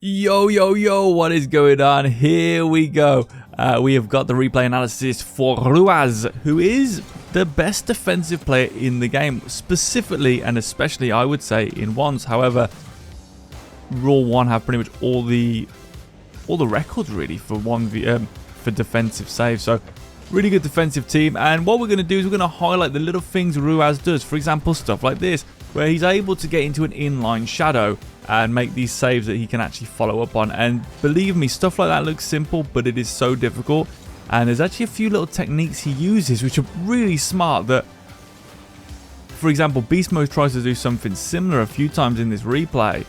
Yo, what is going on? Here we go. We have got the replay analysis for Rw9, who is the best defensive player in the game, specifically and especially, I would say, in ones. However, Rw9 have pretty much all the records really for for defensive saves. So, really good defensive team. And what we're going to do is we're going to highlight the little things Rw9 does. For example, stuff like this, where he's able to get into an inline shadow and make these saves that he can actually follow up on. And believe me, stuff like that looks simple, but it is so difficult. And there's actually a few little techniques he uses which are really smart that, for example, Beastmode tries to do something similar a few times in this replay,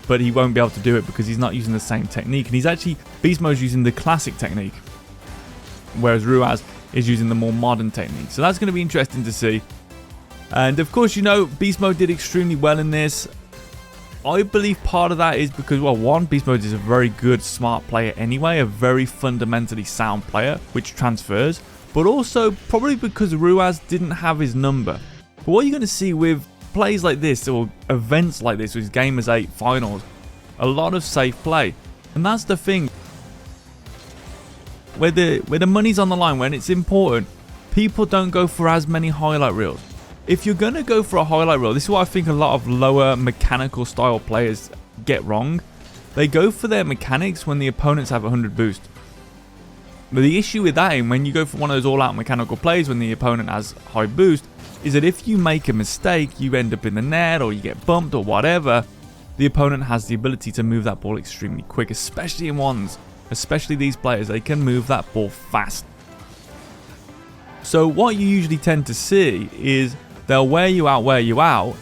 but he won't be able to do it because he's not using the same technique. And he's actually, Beastmode's using the classic technique, whereas Rw9 is using the more modern technique. So that's going to be interesting to see. And of course, you know, Beastmode did extremely well in this. I believe part of that is because, well, one, Beastmode is a very good, smart player anyway, a very fundamentally sound player, which transfers, but also probably because Rw9 didn't have his number. But what you're going to see with plays like this, or events like this, with Gamers8 finals, a lot of safe play. And that's the thing. Where the money's on the line, when it's important, people don't go for as many highlight reels. If you're going to go for a highlight reel, this is what I think a lot of lower mechanical style players get wrong. They go for their mechanics when the opponents have 100 boost. But the issue with that, when you go for one of those all-out mechanical plays when the opponent has high boost, is that if you make a mistake, you end up in the net or you get bumped or whatever, the opponent has the ability to move that ball extremely quick, especially in ones. Especially these players, they can move that ball fast. So what you usually tend to see is they'll wear you out,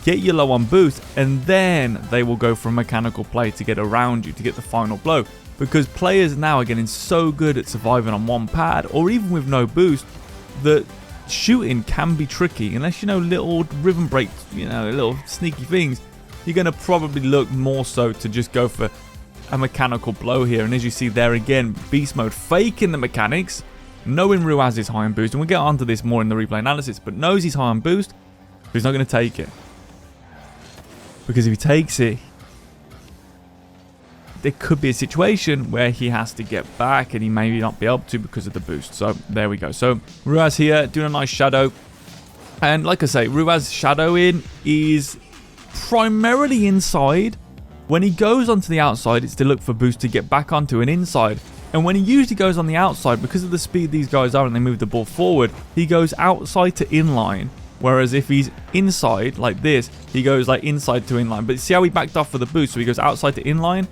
get you low on boost, and then they will go for a mechanical play to get around you, to get the final blow. Because players now are getting so good at surviving on one pad, or even with no boost, that shooting can be tricky. Unless you know little rhythm breaks, you know, little sneaky things, you're going to probably look more so to just go for a mechanical blow here. And as you see there again, Beastmode faking the mechanics, knowing Rw9 is high on boost, and we'll get onto this more in the replay analysis, but knows he's high on boost, but he's not going to take it. Because if he takes it, there could be a situation where he has to get back, and he may not be able to because of the boost. So there we go. So Rw9 here doing a nice shadow. And like I say, Rw9's shadowing is primarily inside. When he goes onto the outside, it's to look for boost to get back onto an inside. And when he usually goes on the outside, because of the speed these guys are and they move the ball forward, he goes outside to inline. Whereas if he's inside like this, he goes like inside to inline. But see how he backed off for the boost, so he goes outside to inline?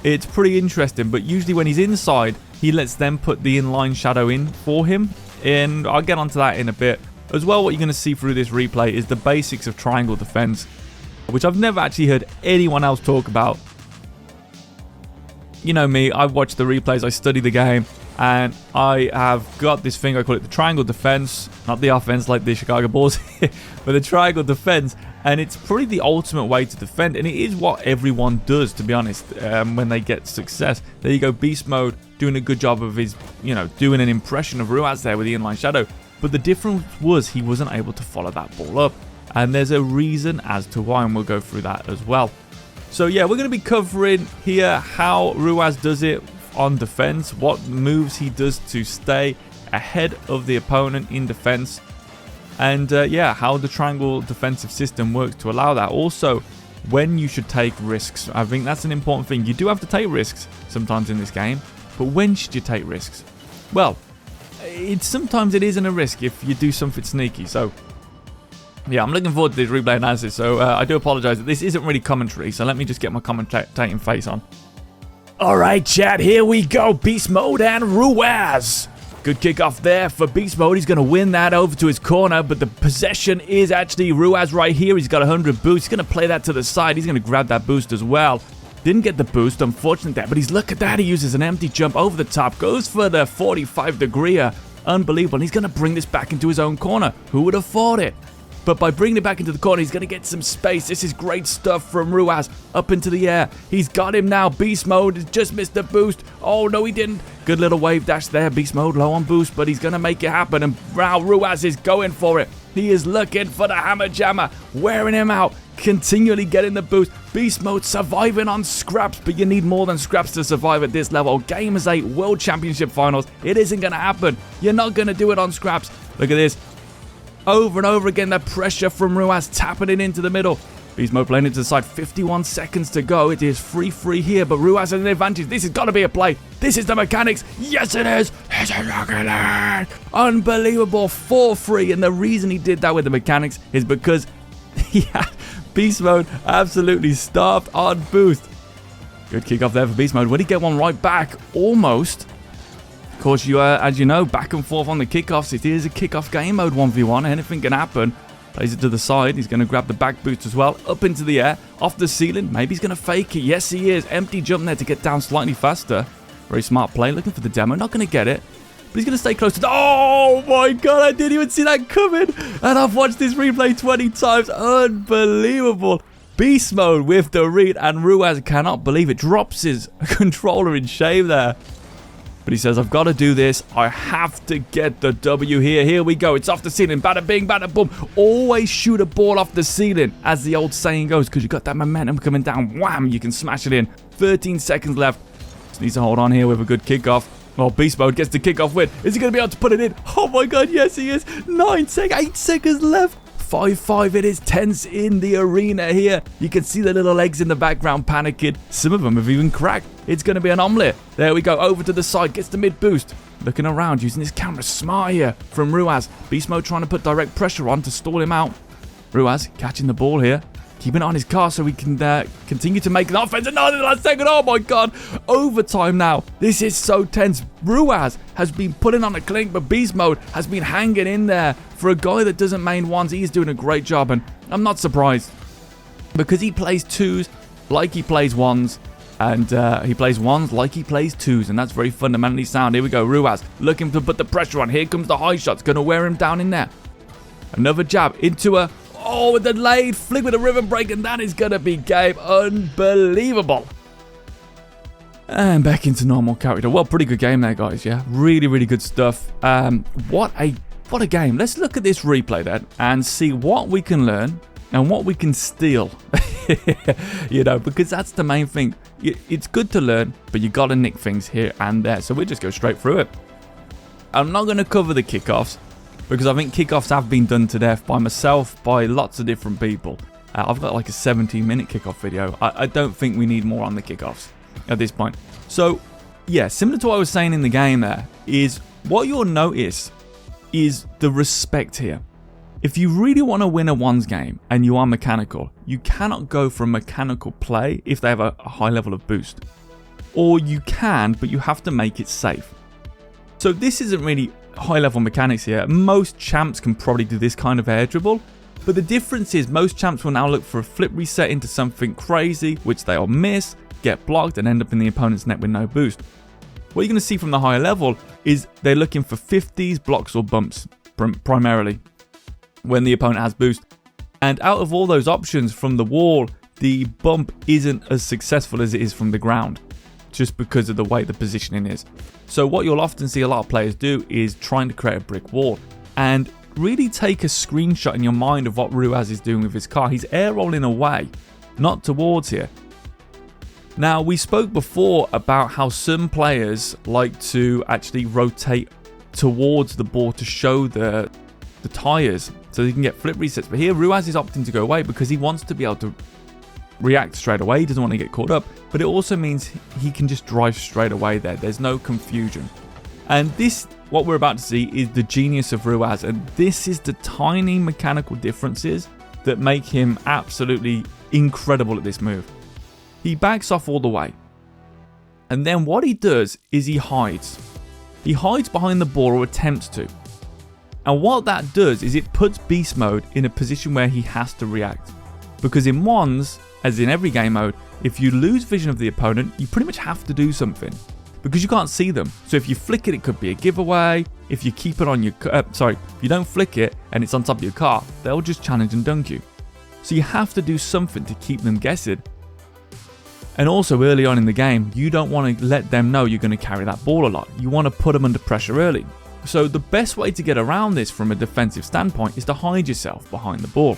It's pretty interesting, but usually when he's inside, he lets them put the inline shadow in for him. And I'll get onto that in a bit. As well, what you're going to see through this replay is the basics of triangle defense, which I've never actually heard anyone else talk about. You know me, I watch the replays, I study the game, and I have got this thing, I call it the triangle defense, not the offense like the Chicago Bulls, but the triangle defense, and it's probably the ultimate way to defend, and it is what everyone does, to be honest, when they get success. There you go, Beastmode doing a good job of his, you know, doing an impression of Rw9 there with the inline shadow, but the difference was he wasn't able to follow that ball up, and there's a reason as to why, and we'll go through that as well. So yeah, we're going to be covering here how Rw9 does it on defense, what moves he does to stay ahead of the opponent in defense, and yeah, how the triangle defensive system works to allow that. Also, when you should take risks. I think that's an important thing. You do have to take risks sometimes in this game, but when should you take risks? Well, sometimes it isn't a risk if you do something sneaky. So yeah, I'm looking forward to this replay analysis, so I do apologise that this isn't really commentary, so let me just get my commentating face on. Alright chat, here we go, Beastmode and Rw9. Good kickoff there for Beastmode. He's going to win that over to his corner, but the possession is actually Rw9 right here. He's got 100 boost. He's going to play that to the side. He's going to grab that boost as well. Didn't get the boost, unfortunate there, but look at that. He uses an empty jump over the top, goes for the 45-degree. Unbelievable. And he's going to bring this back into his own corner. Who would have thought it? But by bringing it back into the corner, he's going to get some space. This is great stuff from Rw9. Up into the air. He's got him now. Beastmode has just missed the boost. Oh, no, he didn't. Good little wave dash there. Beastmode low on boost, but he's going to make it happen. And now Rw9 is going for it. He is looking for the hammer jammer, wearing him out, continually getting the boost. Beast Mode surviving on scraps, but you need more than scraps to survive at this level. Gamers8 World Championship Finals. It isn't going to happen. You're not going to do it on scraps. Look at this. Over and over again, the pressure from Ruaz tapping it into the middle. Beast Mode playing it to the side. 51 seconds to go. It is 3-3 here, but Ruaz has an advantage. This has got to be a play. This is the mechanics. Yes, it is. It's a Rocket League. Unbelievable. 4-3, and the reason he did that with the mechanics is because he had Beast Mode absolutely starved on boost. Good kickoff there for Beast Mode. Would he get one right back? Almost. Of course, you as you know, back and forth on the kickoffs. It is a kickoff game mode 1v1. Anything can happen. Plays it to the side. He's going to grab the back boost as well. Up into the air. Off the ceiling. Maybe he's going to fake it. Yes, he is. Empty jump there to get down slightly faster. Very smart play. Looking for the demo. Not going to get it. But he's going to stay close to the... Oh my god, I didn't even see that coming. And I've watched this replay 20 times. Unbelievable. Beast Mode with the read. And Ruaz cannot believe it. Drops his controller in shame there. But he says, I've got to do this. I have to get the W here. Here we go. It's off the ceiling. Bada bing, bada boom. Always shoot a ball off the ceiling, as the old saying goes, because you got that momentum coming down. Wham, you can smash it in. 13 seconds left. Just needs to hold on here with a good kickoff. Oh, Beast Mode gets the kickoff win. Is he going to be able to put it in? Oh my god, yes he is. 8 seconds left. 5-5, it is tense in the arena here. You can see the little eggs in the background panicking. Some of them have even cracked. It's going to be an omelette. There we go, over to the side, gets the mid boost. Looking around, using his camera smart here from Ruaz. Beast Mode trying to put direct pressure on to stall him out. Ruaz catching the ball here. Keeping it on his car so he can continue to make an offense. Another last second. Oh my god. Overtime now. This is so tense. Ruaz has been putting on a clink, but Beast Mode has been hanging in there. For a guy that doesn't main ones, he's doing a great job, and I'm not surprised. Because he plays twos like he plays ones, and he plays ones like he plays twos, and that's very fundamentally sound. Here we go. Ruaz looking to put the pressure on. Here comes the high shot. It's going to wear him down in there. Another jab into a... Oh, a delayed flick with a ribbon break, and that is going to be game. Unbelievable. And back into normal character. Well, pretty good game there, guys, yeah? Really, really good stuff. What a game. Let's look at this replay then and see what we can learn and what we can steal. You know, because that's the main thing. It's good to learn, but you got to nick things here and there. So we'll just go straight through it. I'm not going to cover the kickoffs, because I think kickoffs have been done to death by myself, by lots of different people. I've got like a 17-minute kickoff video. I don't think we need more on the kickoffs at this point. So, yeah, similar to what I was saying in the game there, is what you'll notice is the respect here. If you really want to win a ones game and you are mechanical, you cannot go for a mechanical play if they have a high level of boost. Or you can, but you have to make it safe. So this isn't really high level mechanics here. Most champs can probably do this kind of air dribble, but the difference is most champs will now look for a flip reset into something crazy, which they'll miss, get blocked, and end up in the opponent's net with no boost. What you're going to see from the higher level is they're looking for 50s, blocks, or bumps primarily when the opponent has boost. And out of all those options from the wall, the bump isn't as successful as it is from the ground, just because of the way the positioning is. So what you'll often see a lot of players do is trying to create a brick wall and really take a screenshot in your mind of what Ruaz is doing with his car. He's air rolling away, not towards here. Now, we spoke before about how some players like to actually rotate towards the ball to show the tires so they can get flip resets. But here, Ruaz is opting to go away because he wants to be able to react straight away. He doesn't want to get caught up, but it also means he can just drive straight away there. There's no confusion. And this, what we're about to see, is the genius of Ruaz, and this is the tiny mechanical differences that make him absolutely incredible at this move. He backs off all the way, and then what he does is he hides. He hides behind the ball, or attempts to. And what that does is it puts Beast Mode in a position where he has to react. Because in ones, as in every game mode, if you lose vision of the opponent, you pretty much have to do something. Because you can't see them. So if you flick it, it could be a giveaway. If you keep it on your... if you don't flick it and it's on top of your car, they'll just challenge and dunk you. So you have to do something to keep them guessing. And also early on in the game, you don't want to let them know you're going to carry that ball a lot. You want to put them under pressure early. So the best way to get around this from a defensive standpoint is to hide yourself behind the ball.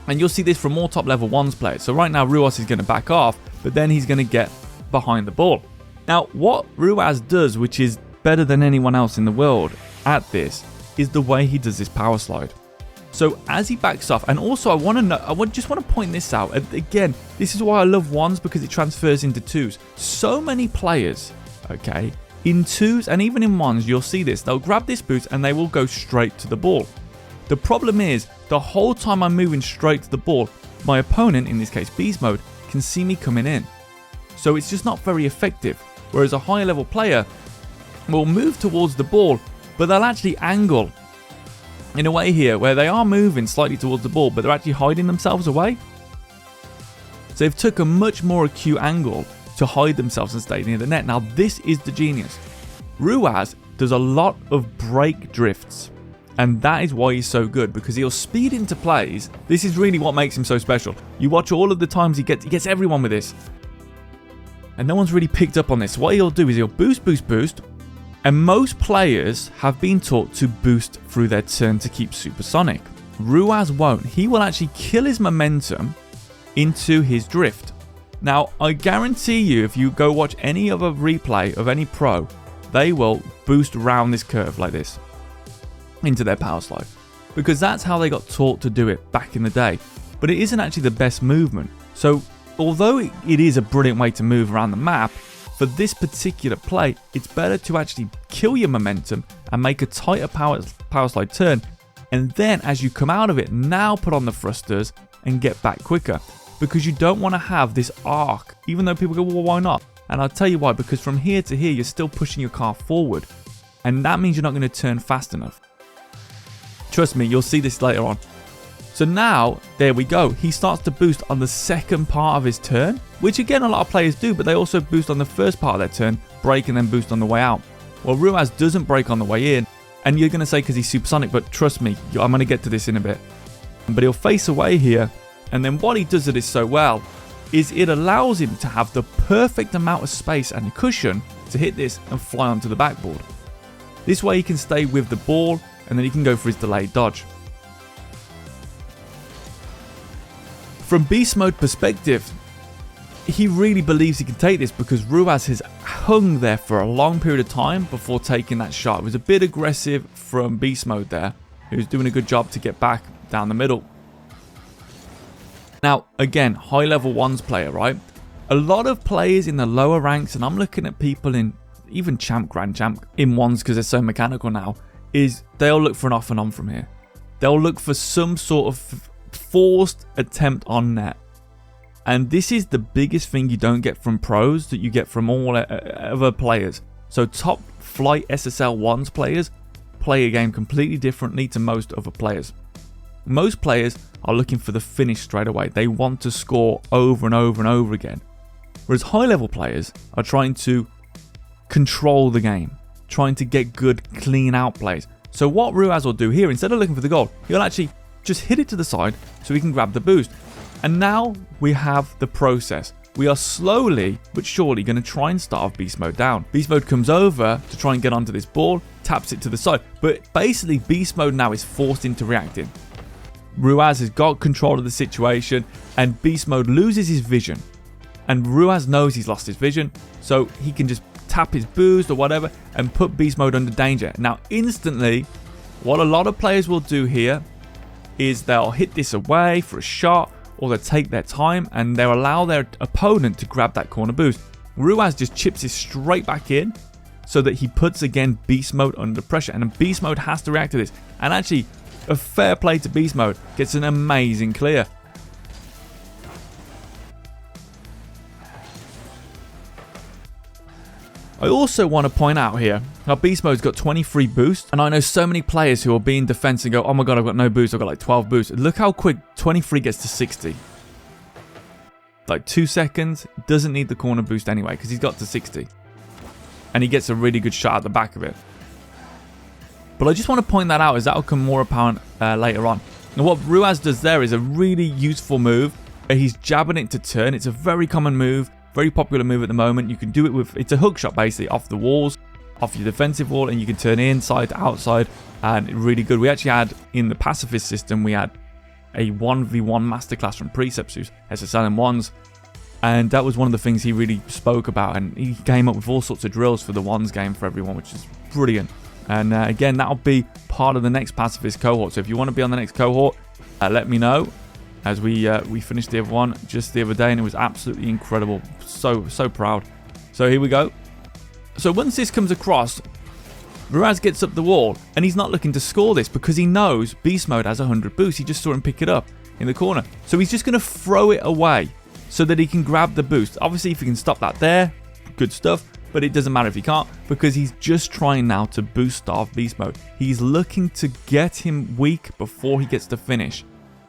And you'll see this from more top level 1s players. So right now Ruas is going to back off, but then he's going to get behind the ball. Now what Ruas does, which is better than anyone else in the world at this, is the way he does this power slide. So as he backs off, and also I just want to point this out. Again, this is why I love 1s, because it transfers into 2s. So many players, okay, in 2s and even in 1s, you'll see this. They'll grab this boost and they will go straight to the ball. The problem is, the whole time I'm moving straight to the ball, my opponent, in this case Beast Mode, can see me coming in. So it's just not very effective. Whereas a higher level player will move towards the ball, but they'll actually angle in a way here where they are moving slightly towards the ball, but they're actually hiding themselves away. So they've took a much more acute angle to hide themselves and stay near the net. Now this is the genius. Ruas does a lot of break drifts, and that is why he's so good, because he'll speed into plays. This is really what makes him so special. You watch all of the times he gets everyone with this, and no one's really picked up on this. What he'll do is he'll boost, and most players have been taught to boost through their turn to keep supersonic. Ruas won't. He will actually kill his momentum into his drift. Now, I guarantee you, if you go watch any other replay of any pro, they will boost around this curve like this into their power slide, because that's how they got taught to do it back in the day. But it isn't actually the best movement. So although it is a brilliant way to move around the map, for this particular play, it's better to actually kill your momentum and make a tighter power slide turn, and then as you come out of it, now put on the thrusters and get back quicker, because you don't want to have this arc, even though people go, well, why not? And I'll tell you why, because from here to here, you're still pushing your car forward, and that means you're not going to turn fast enough. Trust me, you'll see this later on. So now, there we go. He starts to boost on the second part of his turn, which again, a lot of players do, but they also boost on the first part of their turn, break and then boost on the way out. Well, Ruas doesn't break on the way in, and you're going to say because he's supersonic, but trust me, I'm going to get to this in a bit. But he'll face away here, and then what he does at it so well is it allows him to have the perfect amount of space and cushion to hit this and fly onto the backboard. This way he can stay with the ball, and then he can go for his delayed dodge. From Beast Mode perspective, he really believes he can take this, because Ruas has hung there for a long period of time before taking that shot. It was a bit aggressive from Beast Mode there, who's doing a good job to get back down the middle. Now, again, high level 1s player, right? A lot of players in the lower ranks, and I'm looking at people in even champ, grand champ in 1s because they're so mechanical now, is they'll look for an off and on from here. They'll look for some sort of forced attempt on net. And this is the biggest thing you don't get from pros that you get from all other players. So top flight SSL 1s players play a game completely differently to most other players. Most players are looking for the finish straight away. They want to score over and over and over again. Whereas high level players are trying to control the game, trying to get good clean out plays. So what Ruas will do here, instead of looking for the goal, he'll actually just hit it to the side so he can grab the boost. And now we have the process. We are slowly but surely going to try and starve Beast Mode down. Beast Mode comes over to try and get onto this ball, taps it to the side, but basically Beast Mode now is forced into reacting. Ruas has got control of the situation, and Beast Mode loses his vision. And Ruas knows he's lost his vision, so he can just tap his boost or whatever and put Beast Mode under danger. Now instantly, what a lot of players will do here is they'll hit this away for a shot, or they'll take their time and they'll allow their opponent to grab that corner boost. Ruas just chips it straight back in so that he puts again Beast Mode under pressure, and Beast Mode has to react to this. And actually, a fair play to Beast Mode, gets an amazing clear. I also want to point out here how Beast Mode's got 23 boosts, and I know so many players who will be in defense and go, oh my god, I've got no boost, I've got like 12 boosts. Look how quick 23 gets to 60. Like 2 seconds, doesn't need the corner boost anyway because he's got to 60. And he gets a really good shot at the back of it. But I just want to point that out, as that will come more apparent later on. Now what Ruas does there is a really useful move. He's jabbing it to turn. It's a very common move, very popular move at the moment. You can do it with, it's a hook shot basically, off the walls, off your defensive wall, and you can turn inside to outside, and really good. We actually had, in the pacifist system, we had a 1v1 masterclass from Precepts, who's SSL in ones. And that was one of the things he really spoke about. And he came up with all sorts of drills for the ones game for everyone, which is brilliant. And again, that'll be part of the next pacifist cohort. So if you want to be on the next cohort, let me know. As we finished the other one just the other day, and it was absolutely incredible. So proud. So here we go. So once this comes across, Rw9 gets up the wall, and he's not looking to score this because he knows Beast Mode has 100 boost. He just saw him pick it up in the corner. So he's just going to throw it away so that he can grab the boost. Obviously, if he can stop that there, good stuff. But it doesn't matter if he can't, because he's just trying now to boost starve Beast Mode. He's looking to get him weak before he gets to finish.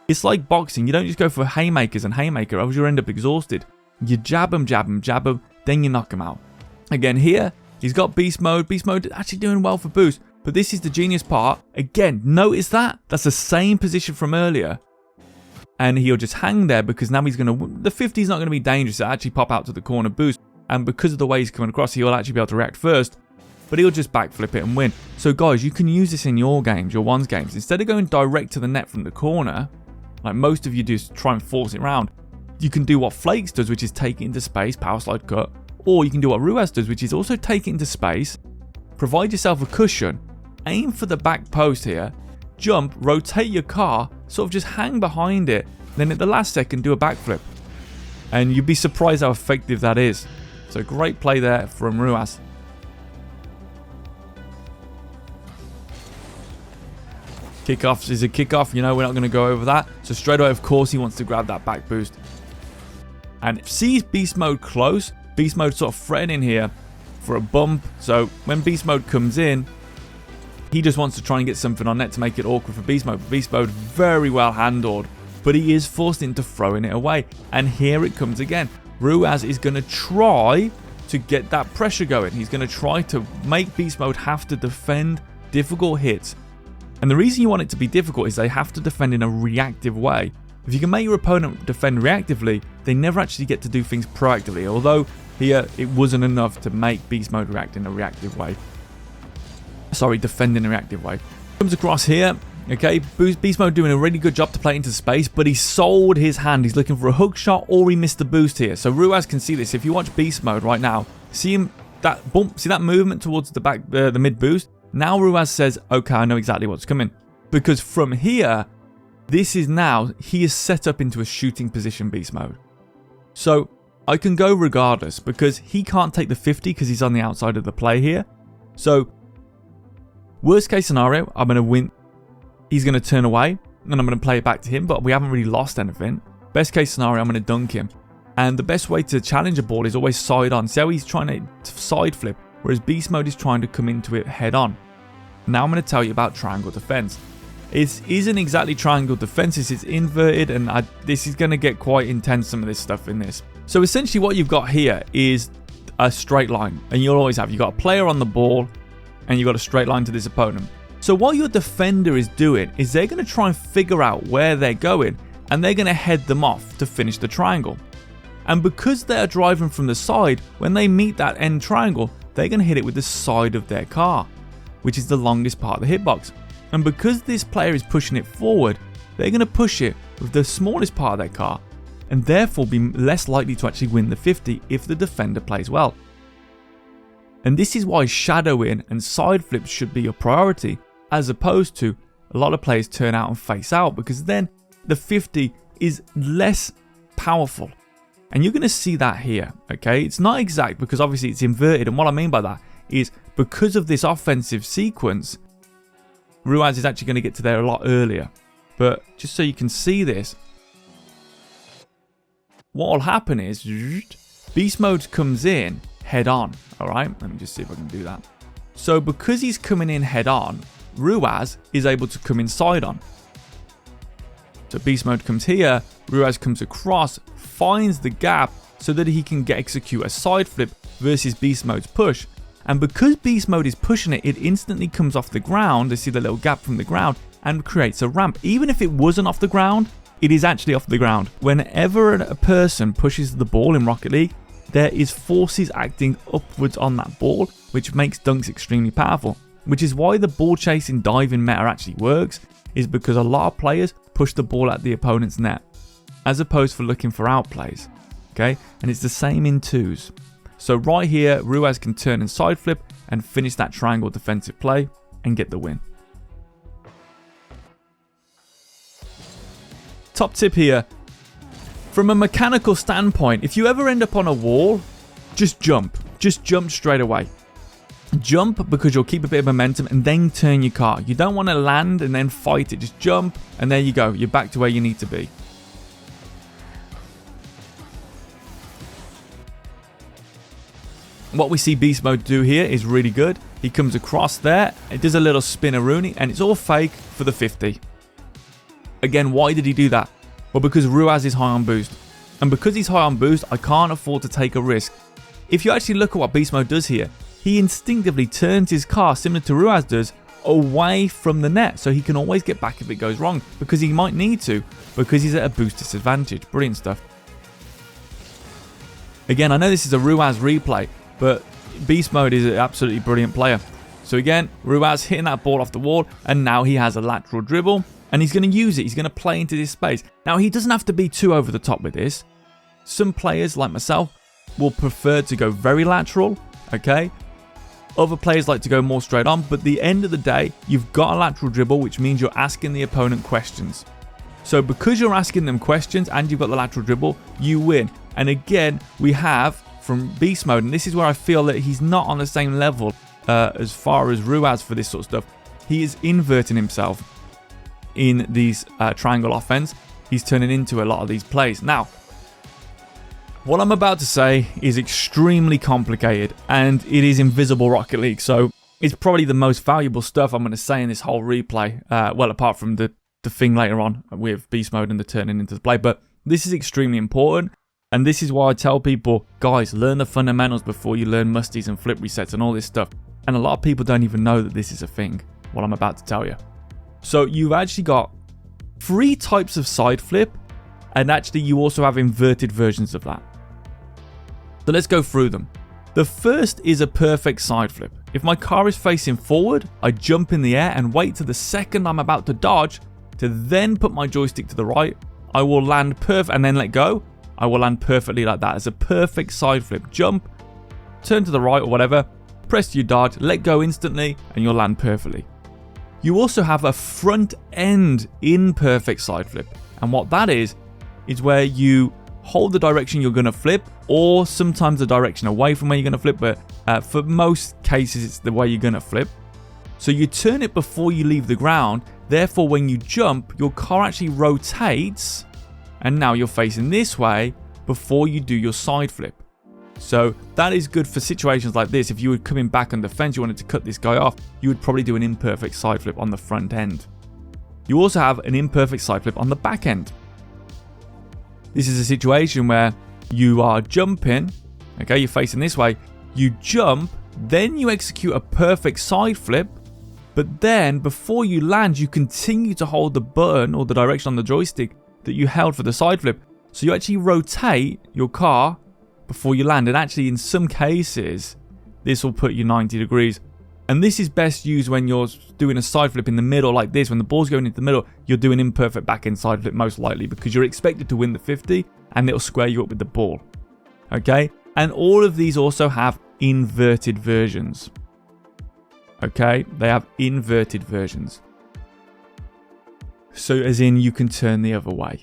It's like boxing. You don't just go for haymakers and haymaker, else you'll end up exhausted. You jab him, then you knock him out. Again, here, he's got Beast Mode. Beast Mode actually doing well for boost. But this is the genius part. Again, notice that? That's the same position from earlier. And he'll just hang there because now he's going to... The 50 is not going to be dangerous to actually pop out to the corner boost. And because of the way he's coming across, he'll actually be able to react first. But he'll just backflip it and win. So guys, you can use this in your games, your ones games. Instead of going direct to the net from the corner, like most of you do, try and force it around, you can do what Flakes does, which is take it into space, power slide cut. Or you can do what Rw9 does, which is also take it into space, provide yourself a cushion, aim for the back post here, jump, rotate your car, sort of just hang behind it, then at the last second do a backflip. And you'd be surprised how effective that is. So great play there from Rw9. Kickoffs is a kickoff. You know, we're not going to go over that. So straight away, of course, he wants to grab that back boost. And sees Beast Mode close. Beast Mode sort of threatening here for a bump. So when Beast Mode comes in, he just wants to try and get something on net to make it awkward for Beast Mode. Beast Mode very well handled, but he is forced into throwing it away. And here it comes again. Rw9 is going to try to get that pressure going. He's going to try to make Beast Mode have to defend difficult hits. And the reason you want it to be difficult is they have to defend in a reactive way. If you can make your opponent defend reactively, they never actually get to do things proactively. Although here it wasn't enough to make Beast Mode react in a reactive way. Sorry, defend in a reactive way. Comes across here. Okay, Beast Mode doing a really good job to play into space, but he sold his hand. He's looking for a hook shot, or he missed the boost here. So Rw9 can see this. If you watch Beast Mode right now, see him, that bump, see that movement towards the back, the mid boost? Now Rw9 says, okay, I know exactly what's coming. Because from here, this is now, he is set up into a shooting position Beast Mode. So I can go regardless, because he can't take the 50 because he's on the outside of the play here. So worst case scenario, I'm going to win. He's going to turn away, and I'm going to play it back to him, but we haven't really lost anything. Best case scenario, I'm going to dunk him. And the best way to challenge a ball is always side on. See how he's trying to side flip, whereas Beast Mode is trying to come into it head on. Now I'm going to tell you about triangle defense. It isn't exactly triangle defense, it's inverted, and this is going to get quite intense, some of this stuff in this. So essentially what you've got here is a straight line, and you'll always have, you've got a player on the ball, and you've got a straight line to this opponent. So what your defender is doing is they're going to try and figure out where they're going, and they're going to head them off to finish the triangle. And because they're driving from the side, when they meet that end triangle, they're going to hit it with the side of their car, which is the longest part of the hitbox. And because this player is pushing it forward, they're going to push it with the smallest part of their car, and therefore be less likely to actually win the 50 if the defender plays well. And this is why shadowing and side flips should be your priority, as opposed to a lot of players turn out and face out, because then the 50 is less powerful. And you're going to see that here, okay? It's not exact because obviously it's inverted, and what I mean by that is because of this offensive sequence, Rw9 is actually going to get to there a lot earlier. But just so you can see this, what will happen is Beast Mode comes in head on, alright? Let me just see if I can do that. So because he's coming in head on, Rw9 is able to come inside on. So Beast Mode comes here, Rw9 comes across, finds the gap so that he can execute a side flip versus Beast Mode's push. And because Beast Mode is pushing it, it instantly comes off the ground. You see the little gap from the ground and creates a ramp. Even if it wasn't off the ground, it is actually off the ground. Whenever a person pushes the ball in Rocket League, there is forces acting upwards on that ball, which makes dunks extremely powerful. Which is why the ball chasing diving meta actually works, is because a lot of players push the ball at the opponent's net, as opposed to looking for outplays. Okay, and it's the same in twos. So right here, Ruaz can turn and side flip and finish that triangle defensive play and get the win. Top tip here. From a mechanical standpoint, if you ever end up on a wall, just jump. Just jump straight away. Jump because you'll keep a bit of momentum and then turn your car. You don't want to land and then fight it. Just jump and there you go. You're back to where you need to be. What we see Beast Mode do here is really good. He comes across there, it does a little spinneroonie, and it's all fake for the 50. Again, why did he do that? Well, because Ruaz is high on boost. And because he's high on boost, I can't afford to take a risk. If you actually look at what Beast Mode does here, he instinctively turns his car, similar to Ruaz does, away from the net, so he can always get back if it goes wrong, because he might need to, because he's at a boost disadvantage. Brilliant stuff. Again, I know this is a Ruaz replay, but Beast Mode is an absolutely brilliant player. So again, Ruaz hitting that ball off the wall, and now he has a lateral dribble, and he's going to use it. He's going to play into this space. Now, he doesn't have to be too over the top with this. Some players, like myself, will prefer to go very lateral, okay? Other players like to go more straight on, but at the end of the day, you've got a lateral dribble, which means you're asking the opponent questions. So because you're asking them questions and you've got the lateral dribble, you win. And again, we have from Beast Mode, and this is where I feel that he's not on the same level as far as Ruaz for this sort of stuff. He is inverting himself in these triangle offense. He's turning into a lot of these plays. Now, what I'm about to say is extremely complicated, and it is Invisible Rocket League, so it's probably the most valuable stuff I'm going to say in this whole replay. Well, apart from the thing later on with Beast Mode and the turning into the play, but this is extremely important. And this is why I tell people, guys, learn the fundamentals before you learn musties and flip resets and all this stuff. And a lot of people don't even know that this is a thing, what I'm about to tell you. So you've actually got 3 types of side flip, and actually you also have inverted versions of that. So let's go through them. The first is a perfect side flip. If my car is facing forward, I jump in the air and wait till the second I'm about to dodge to then put my joystick to the right. I will land perfect and then let go. I will land perfectly like that. It's a perfect side flip. Jump, turn to the right or whatever, press your dodge, let go instantly, and you'll land perfectly. You also have a front end imperfect side flip. And what that is where you hold the direction you're going to flip, or sometimes the direction away from where you're going to flip, but for most cases it's the way you're going to flip. So you turn it before you leave the ground, therefore when you jump, your car actually rotates, and now you're facing this way before you do your side flip. So that is good for situations like this. If you were coming back on the fence, you wanted to cut this guy off, you would probably do an imperfect side flip on the front end. You also have an imperfect side flip on the back end. This is a situation where you are jumping, okay, you're facing this way, you jump, then you execute a perfect side flip, but then before you land, you continue to hold the button or the direction on the joystick that you held for the side flip. So you actually rotate your car before you land, and actually in some cases this will put you 90 degrees. And this is best used when you're doing a side flip in the middle like this. When the ball's going into the middle, you're doing imperfect back end side flip most likely, because you're expected to win the 50 and it'll square you up with the ball. Okay, and all of these also have inverted versions. Okay, they have inverted versions. So as in you can turn the other way.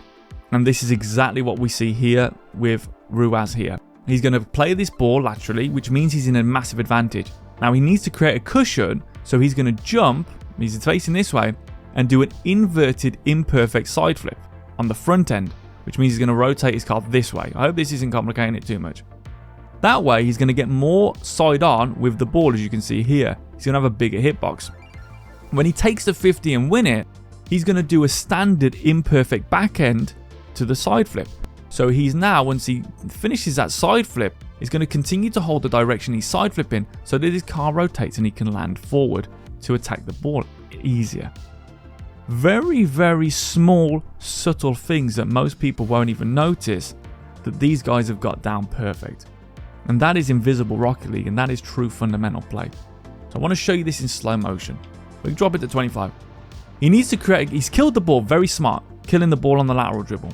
And this is exactly what we see here with Ruaz here. He's going to play this ball laterally, which means he's in a massive advantage. Now he needs to create a cushion, so he's going to jump, he's facing this way, and do an inverted imperfect side flip on the front end, which means he's going to rotate his car this way. I hope this isn't complicating it too much. That way he's going to get more side on with the ball, as you can see here. He's going to have a bigger hitbox. When he takes the 50 and win it, he's going to do a standard imperfect back end to the side flip. So he's now, once he finishes that side flip, he's going to continue to hold the direction he's side flipping so that his car rotates and he can land forward to attack the ball easier. Very, very small, subtle things that most people won't even notice that these guys have got down perfect. And that is Invisible Rocket League, and that is true fundamental play. So I want to show you this in slow motion. We can drop it to 25. He needs to create, he's killed the ball very smart. killing the ball on the lateral dribble.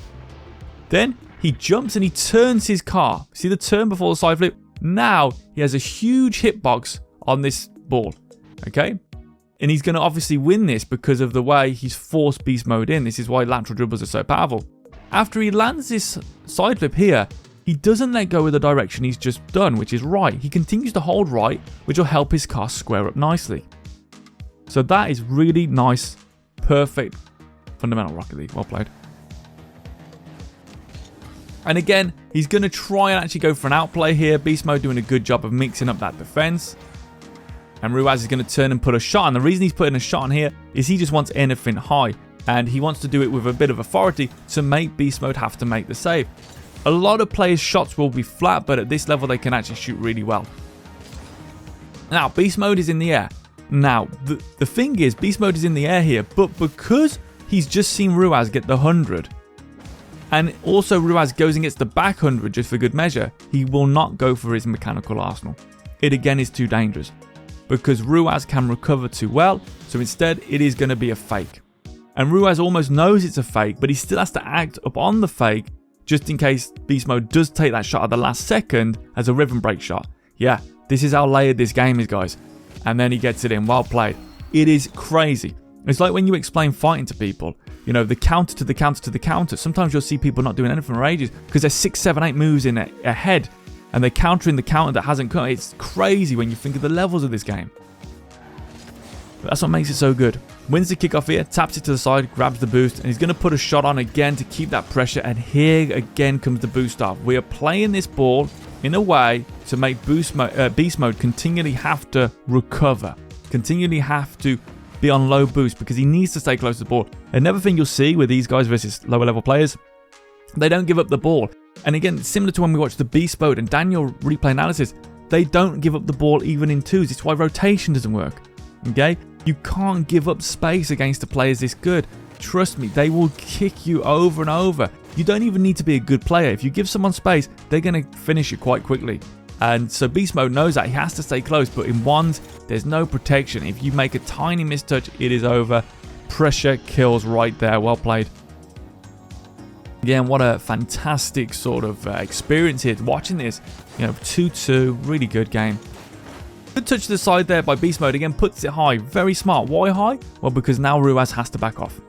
Then he jumps and he turns his car. See the turn before the side flip? Now he has a huge hitbox on this ball. Okay? And he's going to obviously win this because of the way he's forced beast mode in. This is why lateral dribbles are so powerful. After he lands this side flip here, he doesn't let go of the direction he's just done, which is right. He continues to hold right, which will help his car square up nicely. So that is really nice, perfect, fundamental Rocket League. Well played. And again, he's going to try and actually go for an outplay here. Beast mode doing a good job of mixing up that defense. And Ruaz is going to turn and put a shot. And the reason he's putting a shot on here is he just wants anything high. And he wants to do it with a bit of authority to make Beast Mode have to make the save. A lot of players' shots will be flat, but at this level they can actually shoot really well. Now, Beast Mode is in the air. Now, the thing is, Beast Mode is in the air here, but because he's just seen Ruaz get the 100, and also Ruaz goes and gets the back 100 just for good measure, he will not go for his mechanical arsenal. It again is too dangerous, because Ruaz can recover too well, so instead it is going to be a fake. And Ruaz almost knows it's a fake, but he still has to act upon the fake just in case Beast Mode does take that shot at the last second as a rhythm break shot. Yeah, this is how layered this game is, guys. And then he gets it in. Well played. It is crazy. It's like when you explain fighting to people, you know, the counter to the counter to the counter. Sometimes you'll see people not doing anything for ages because they're 6, 7, 8 moves in ahead and they're countering the counter that hasn't come. It's crazy when you think of the levels of this game. But that's what makes it so good. Wins the kickoff here, taps it to the side, grabs the boost, and he's going to put a shot on again to keep that pressure. And here again comes the boost off. We are playing this ball in a way to make Beast Mode continually have to recover, continually have to be on low boost because he needs to stay close to the ball. Another thing you'll see with these guys versus lower level players, they don't give up the ball. And again, similar to when we watched the Beast Mode and Daniel replay analysis, they don't give up the ball even in twos. It's why rotation doesn't work. Okay? You can't give up space against the players this good. Trust me, they will kick you over and over. You don't even need to be a good player. If you give someone space, they're going to finish you quite quickly. And so Beast Mode knows that. He has to stay close, but in ones, there's no protection. If you make a tiny mistouch, it is over. Pressure kills right there. Well played. Again, what a fantastic sort of experience here watching this. You know, 2-2, really good game. Good touch to the side there by Beast Mode. Again, puts it high. Very smart. Why high? Well, because now Ruaz has to back off.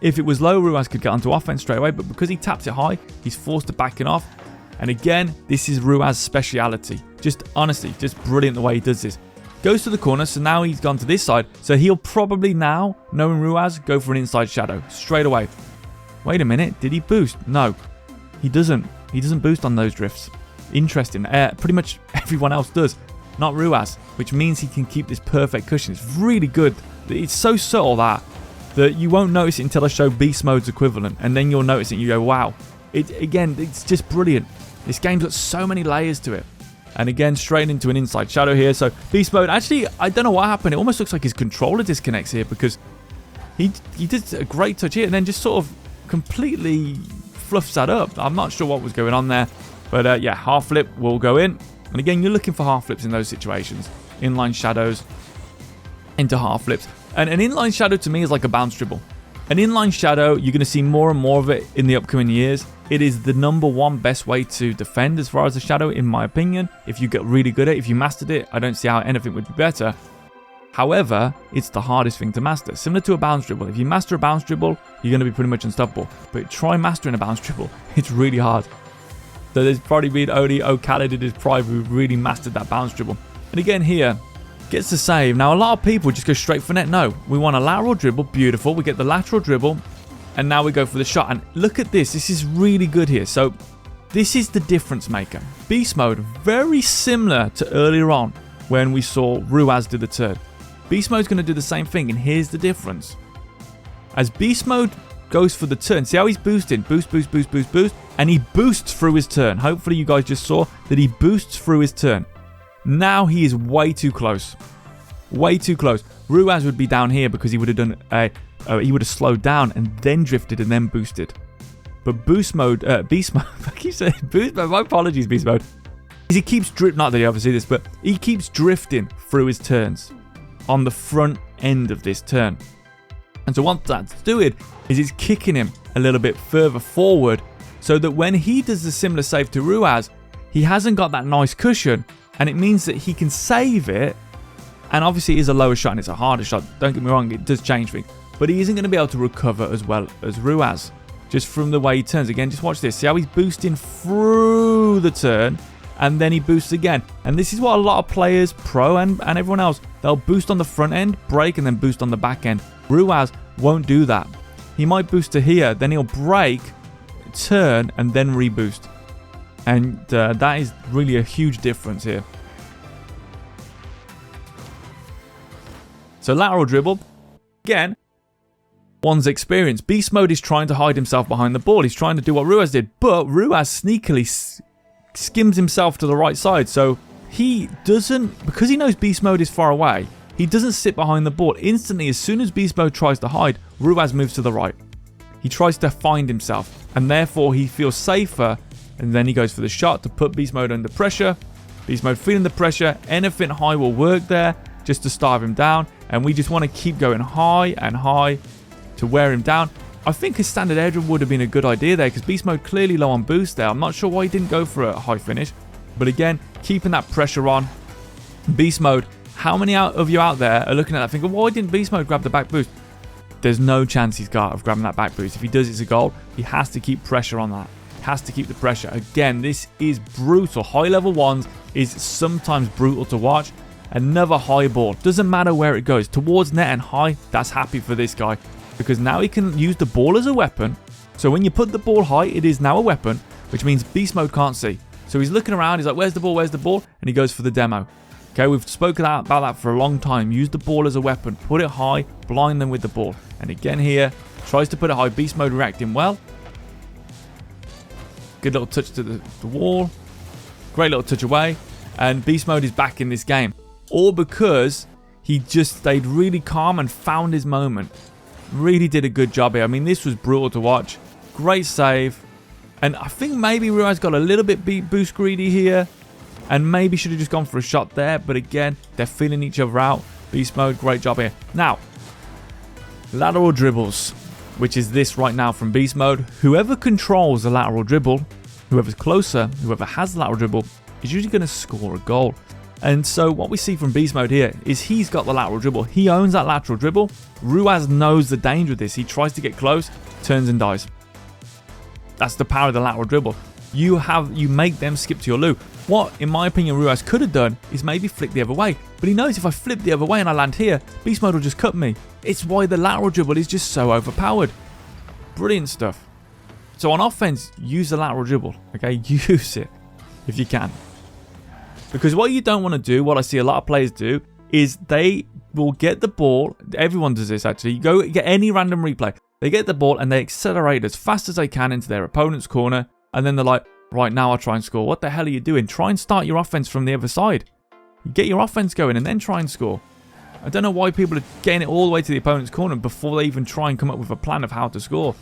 If it was low, Ruaz could get onto offense straight away, but because he taps it high, he's forced to back it off. And again, this is Ruaz's speciality. Just honestly, just brilliant the way he does this. Goes to the corner, so now he's gone to this side. So he'll probably now, knowing Ruaz, go for an inside shadow straight away. Wait a minute, did he boost? No, he doesn't. He doesn't boost on those drifts. Interesting. Pretty much everyone else does. Not Ruaz, which means he can keep this perfect cushion. It's really good. It's so subtle that you won't notice it until I show Beast Mode's equivalent, and then you'll notice it and you go, wow. Again, it's just brilliant. This game's got so many layers to it. And again, straight into an inside shadow here. So Beast Mode, actually, I don't know what happened. It almost looks like his controller disconnects here because he did a great touch here and then just sort of completely fluffs that up. I'm not sure what was going on there. But yeah, half flip will go in. And again, you're looking for half flips in those situations. Inline shadows into half flips. And an inline shadow to me is like a bounce dribble. An inline shadow, you're going to see more and more of it in the upcoming years. It is the #1 best way to defend as far as the shadow, in my opinion. If you get really good at it, if you mastered it, I don't see how anything would be better. However, it's the hardest thing to master. Similar to a bounce dribble. If you master a bounce dribble, you're going to be pretty much unstoppable. But try mastering a bounce dribble. It's really hard. So there's probably been only O'Callaghan in his prime who really mastered that bounce dribble. And again here, gets the save. Now a lot of people just go straight for net. No, we want a lateral dribble. Beautiful. We get the lateral dribble. And now we go for the shot. And look at this. This is really good here. So this is the difference maker. Beast Mode, very similar to earlier on when we saw Ruaz do the turn. Beast Mode's going to do the same thing. And here's the difference. As Beast Mode goes for the turn, see how he's boosting? Boost, boost, boost, boost, boost. And he boosts through his turn. Hopefully you guys just saw that he boosts through his turn. Now he is way too close. Way too close. Ruaz would be down here because he would have done he would have slowed down and then drifted and then boosted. But Beast Mode, I keep saying Boost Mode, my apologies, Beast Mode. He keeps drifting, not that you ever see this, but he keeps drifting through his turns on the front end of this turn. And so what that's doing is it's kicking him a little bit further forward so that when he does the similar save to Ruaz, he hasn't got that nice cushion, and it means that he can save it. And obviously it is a lower shot and it's a harder shot. Don't get me wrong, it does change things. But he isn't going to be able to recover as well as Ruaz. Just from the way he turns. Again, just watch this. See how he's boosting through the turn and then he boosts again. And this is what a lot of players, pro and everyone else, they'll boost on the front end, break, and then boost on the back end. Ruaz won't do that. He might boost to here, then he'll break, turn, and then reboost. And that is really a huge difference here. So lateral dribble, again, one's experience. Beast mode is trying to hide himself behind the ball. He's trying to do what Ruaz did, but Ruaz sneakily skims himself to the right side. So he doesn't, because he knows beast mode is far away, he doesn't sit behind the ball. Instantly, as soon as beast mode tries to hide, Ruaz moves to the right. He tries to find himself, and therefore he feels safer, and then he goes for the shot to put beast mode under pressure. Beast mode feeling the pressure. Anything high will work there just to starve him down, and we just want to keep going high and high to wear him down. I think a standard air dribble would have been a good idea there, because beast mode clearly low on boost there. I'm not sure why he didn't go for a high finish, but again, keeping that pressure on. Beast mode, how many of you out there are looking at that thinking, why didn't beast mode grab the back boost? There's no chance he's got of grabbing that back boost. If he does, it's a goal. He has to keep pressure on that. He has to keep the pressure. Again, this is brutal. High level ones is sometimes brutal to watch. Another high ball. Doesn't matter where it goes. Towards net and high, that's happy for this guy, because now he can use the ball as a weapon. So when you put the ball high, it is now a weapon, which means beast mode can't see. So he's looking around. He's like, where's the ball? Where's the ball? And he goes for the demo. Okay, we've spoken about that for a long time. Use the ball as a weapon. Put it high. Blind them with the ball. And again here, tries to put it high. Beast mode reacting well. Good little touch to the wall. Great little touch away. And beast mode is back in this game. All because he just stayed really calm and found his moment. Really did a good job here. I mean, this was brutal to watch. Great save. And I think maybe Ruaz got a little bit boost greedy here. And maybe should have just gone for a shot there. But again, they're feeling each other out. Beast mode, great job here. Now, lateral dribbles, which is this right now from beast mode. Whoever controls the lateral dribble, whoever's closer, whoever has the lateral dribble, is usually going to score a goal. And so what we see from beast mode here is he's got the lateral dribble. He owns that lateral dribble. Ruaz knows the danger of this. He tries to get close, turns and dies. That's the power of the lateral dribble. You make them skip to your loo. What, in my opinion, Ruaz could have done is maybe flick the other way. But he knows if I flip the other way and I land here, beast mode will just cut me. It's why the lateral dribble is just so overpowered. Brilliant stuff. So on offense, use the lateral dribble. Okay, use it if you can. Because what you don't want to do, what I see a lot of players do, is they will get the ball. Everyone does this actually. You go get any random replay. They get the ball and they accelerate as fast as they can into their opponent's corner. And then they're like, right, now I'll try and score. What the hell are you doing? Try and start your offense from the other side. Get your offense going and then try and score. I don't know why people are getting it all the way to the opponent's corner before they even try and come up with a plan of how to score.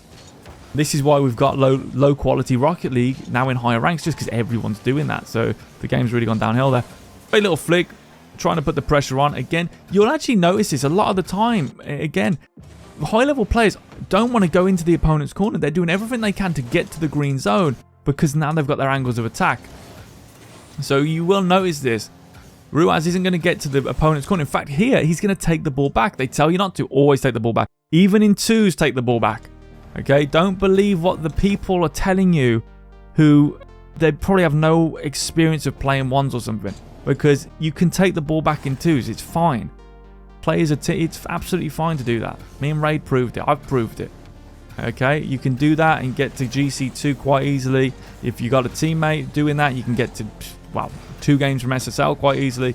This is why we've got low quality Rocket League now in higher ranks, just because everyone's doing that. So the game's really gone downhill there. Great little flick, trying to put the pressure on. Again, you'll actually notice this a lot of the time. Again, high level players don't want to go into the opponent's corner. They're doing everything they can to get to the green zone, because now they've got their angles of attack. So you will notice this. Ruaz isn't going to get to the opponent's corner. In fact, here, he's going to take the ball back. They tell you not to. Always take the ball back. Even in twos, take the ball back. Okay? Don't believe what the people are telling you, who they probably have no experience of playing ones or something. Because you can take the ball back in twos. It's fine. Players are it's absolutely fine to do that. Me and Raid proved it. I've proved it. Okay, you can do that and get to GC2 quite easily. If you got a teammate doing that, you can get to, well, 2 games from SSL quite easily.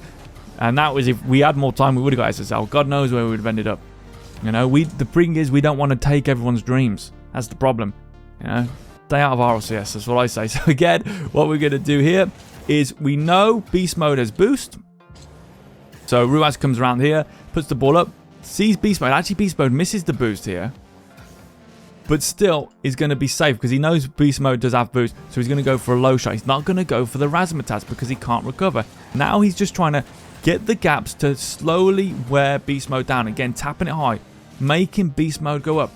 And that was, if we had more time, we would have got SSL. God knows where we would have ended up. You know, the thing is, we don't want to take everyone's dreams. That's the problem. You know, stay out of RLCS. That's what I say. So again, what we're going to do here is, we know beast mode has boost. So Ruaz comes around here, puts the ball up, sees beast mode. Actually, beast mode misses the boost here, but still is going to be safe because he knows beast mode does have boost. So he's going to go for a low shot. He's not going to go for the razzmatazz because he can't recover. Now he's just trying to get the gaps to slowly wear beast mode down. Again, tapping it high. making beast mode go up.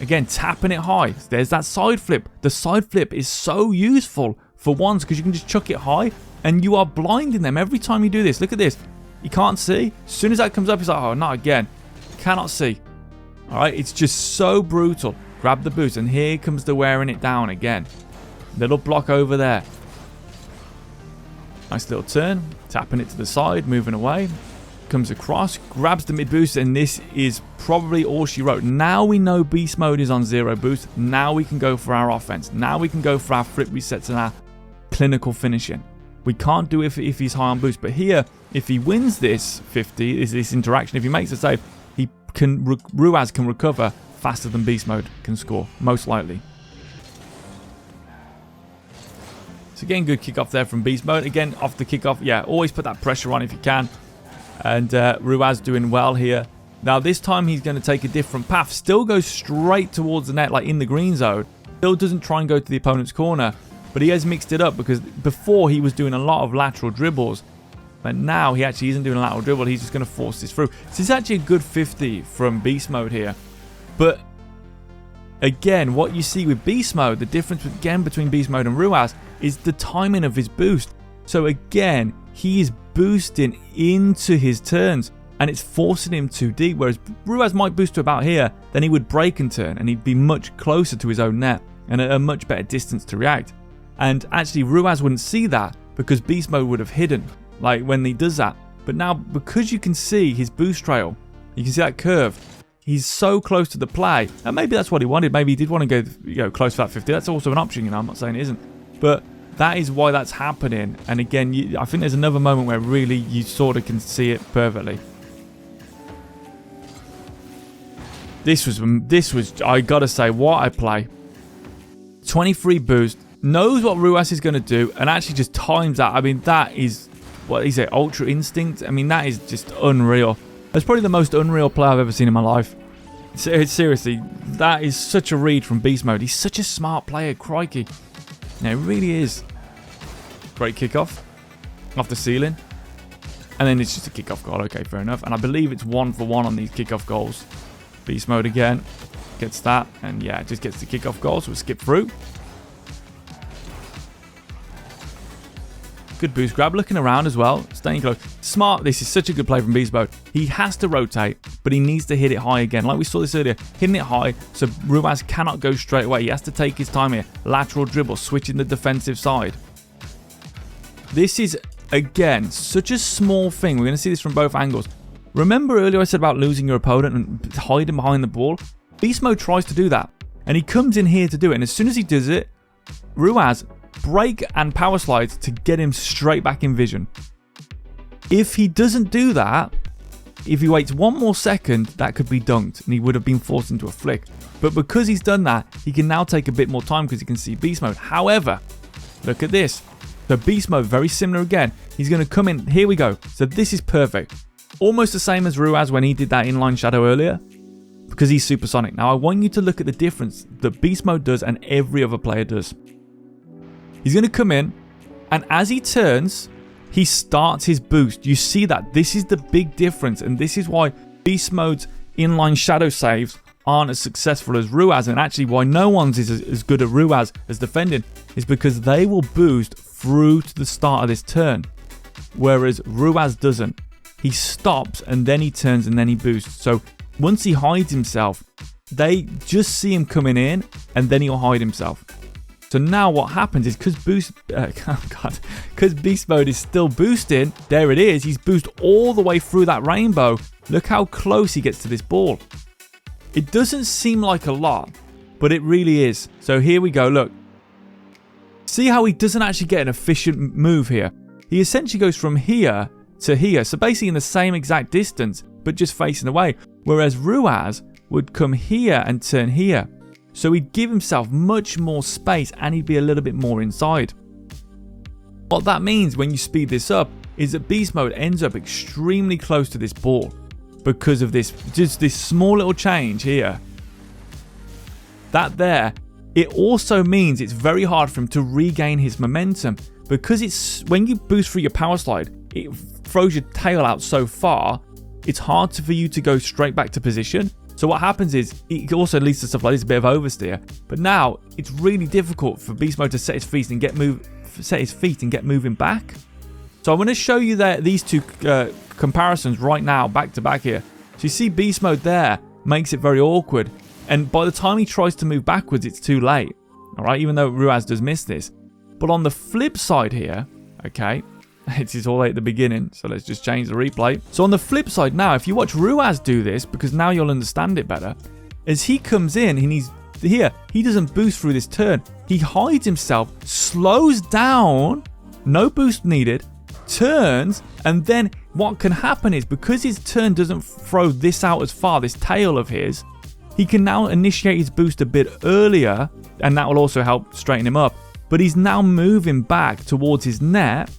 Again, tapping it high. There's that side flip. The side flip is so useful for ones because you can just chuck it high and you are blinding them every time you do this. Look at this. You can't see. As soon as that comes up, it's like, oh, not again. Cannot see. All right, it's just so brutal. Grab the boost, and here comes the wearing it down again. Little block over there. Nice little turn. Tapping it to the side, moving away. Comes across, grabs the mid boost, and this is probably all she wrote. Now we know beast mode is on 0 boost. Now we can go for our offense. Now we can go for our flip resets and our clinical finishing. We can't do it if he's high on boost, but here, if he wins this 50, is this interaction, if he makes a save, Ruaz can recover faster than beast mode can score, most likely. So again, good kickoff there from beast mode. Again, off the kickoff, yeah, always put that pressure on if you can. And Ruaz doing well here. Now this time he's going to take a different path. Still goes straight towards the net, like in the green zone. Still doesn't try and go to the opponent's corner. But he has mixed it up because before he was doing a lot of lateral dribbles. But now he actually isn't doing a lateral dribble. He's just going to force this through. So it's actually a good 50 from beast mode here. But again, what you see with beast mode, the difference again between beast mode and Ruaz is the timing of his boost. So again, he is boosting into his turns and it's forcing him too deep. Whereas Ruaz might boost to about here, then he would break and turn and he'd be much closer to his own net and at a much better distance to react. And actually Ruaz wouldn't see that because beast mode would have hidden like when he does that. But now because you can see his boost trail, you can see that curve, he's so close to the play, and maybe that's what he wanted. Maybe he did want to go close to that 50. That's also an option, I'm not saying it isn't, but that is why that's happening. And again, I think there's another moment where really you sort of can see it perfectly. This was I gotta say, what a play. 23 boost, knows what Ruaz is going to do and actually just times that. I mean, that is, what is it, Ultra Instinct? I mean, that is just unreal. That's probably the most unreal play I've ever seen in my life. Seriously, that is such a read from beast mode. He's such a smart player, crikey. Yeah, it really is. Great kickoff off the ceiling. And then it's just a kickoff goal. Okay, fair enough. And I believe it's 1 for 1 on these kickoff goals. Beast mode again. Gets that. And yeah, just gets the kickoff goal. So we'll skip through. Good boost grab, looking around as well, staying close. Smart, this is such a good play from beast mode. He has to rotate, but he needs to hit it high again. Like we saw this earlier, hitting it high, so Ruaz cannot go straight away. He has to take his time here. Lateral dribble, switching the defensive side. This is, again, such a small thing. We're going to see this from both angles. Remember earlier I said about losing your opponent and hiding behind the ball? Beast mode tries to do that, and he comes in here to do it. And as soon as he does it, Ruaz break and power slides to get him straight back in vision. If he doesn't do that, if he waits 1 more second, that could be dunked and he would have been forced into a flick. But because he's done that, he can now take a bit more time because he can see beast mode. However, look at this. So beast mode, very similar again. He's going to come in. Here we go. So this is perfect. Almost the same as Ruaz when he did that inline shadow earlier because he's supersonic. Now I want you to look at the difference that beast mode does and every other player does. He's going to come in, and as he turns, he starts his boost. You see that? This is the big difference, and this is why beast mode's inline shadow saves aren't as successful as Ruaz, and actually why no one's is as good at Ruaz as defending, is because they will boost through to the start of this turn, whereas Ruaz doesn't. He stops, and then he turns, and then he boosts. So once he hides himself, they just see him coming in, and then he'll hide himself. So now what happens is because beast mode is still boosting, there it is, he's boosted all the way through that rainbow. Look how close he gets to this ball. It doesn't seem like a lot, but it really is. So here we go, look. See how he doesn't actually get an efficient move here. He essentially goes from here to here, so basically in the same exact distance, but just facing away. Whereas Ruaz would come here and turn here. So he'd give himself much more space and he'd be a little bit more inside. What that means when you speed this up is that beast mode ends up extremely close to this ball because of this, just this small little change here. That there, it also means it's very hard for him to regain his momentum because it's when you boost through your power slide, it throws your tail out so far, it's hard for you to go straight back to position. So what happens is, it also leads to stuff like this, a bit of oversteer. But now, it's really difficult for Beast Mode to set his feet and get moving back. So I'm going to show you these two comparisons right now, back to back here. So you see Beast Mode there makes it very awkward. And by the time he tries to move backwards, it's too late. Alright, even though Ruaz does miss this. But on the flip side here, okay, it's all at the beginning, so let's just change the replay. So on the flip side now, if you watch Ruaz do this, because now you'll understand it better, as he comes in and he's here, he doesn't boost through this turn. He hides himself, slows down, no boost needed, turns, and then what can happen is, because his turn doesn't throw this out as far, this tail of his, he can now initiate his boost a bit earlier, and that will also help straighten him up. But he's now moving back towards his net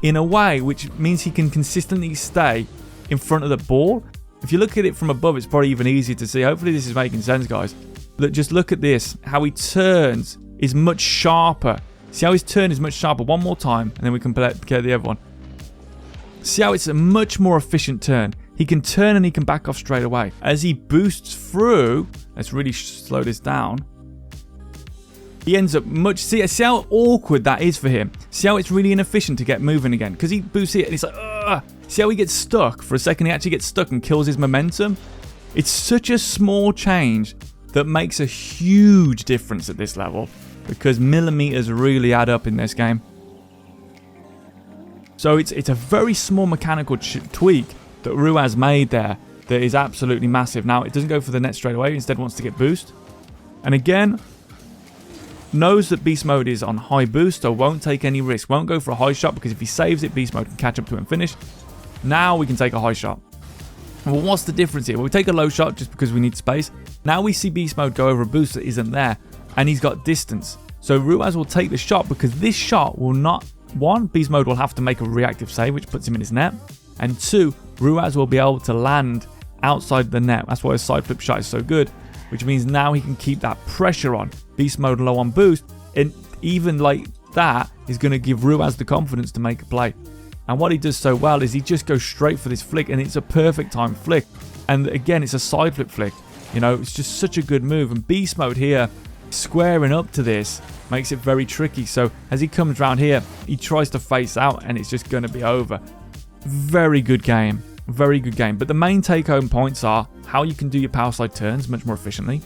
in a way which means he can consistently stay in front of the ball. If you look at it from above, it's probably even easier to see. Hopefully this is making sense, guys. But just look at this. How he turns is much sharper. See how his turn is much sharper? One more time, and then we can compare the other one. See how it's a much more efficient turn. He can turn and he can back off straight away. As he boosts through, let's really slow this down. He ends up much... See how awkward that is for him? See how it's really inefficient to get moving again? Because he boosts it and he's like, ugh. See how he gets stuck? For a second, he actually gets stuck and kills his momentum? It's such a small change that makes a huge difference at this level. Because millimeters really add up in this game. So it's a very small mechanical tweak that Ruaz made there that is absolutely massive. Now, it doesn't go for the net straight away. Instead, wants to get boost. And again... knows that Beast Mode is on high boost, so won't take any risk. Won't go for a high shot, because if he saves it, Beast Mode can catch up to it and finish. Now we can take a high shot. Well, what's the difference here? Well, we take a low shot just because we need space. Now we see Beast Mode go over a boost that isn't there, and he's got distance. So Ruaz will take the shot, because this shot will not... one, Beast Mode will have to make a reactive save, which puts him in his net. And two, Ruaz will be able to land outside the net. That's why his side flip shot is so good, which means now he can keep that pressure on. Beast Mode low on boost, and even like that is going to give Ruaz the confidence to make a play. And what he does so well is he just goes straight for this flick, and it's a perfect time flick. And again, it's a side flip flick. You know, it's just such a good move. And Beast Mode here, squaring up to this, makes it very tricky. So as he comes around here, he tries to face out, and it's just going to be over. Very good game. Very good game. But the main take-home points are how you can do your power slide turns much more efficiently.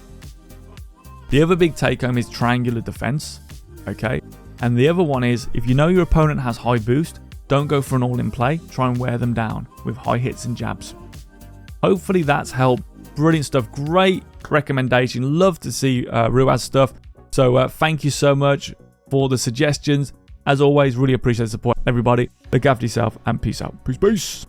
The other big take-home is triangular defense. Okay. And the other one is, if you know your opponent has high boost, don't go for an all-in play. Try and wear them down with high hits and jabs. Hopefully that's helped. Brilliant stuff. Great recommendation. Love to see Ruaz stuff. So thank you so much for the suggestions. As always, really appreciate the support. Everybody, look after yourself and peace out. Peace, peace.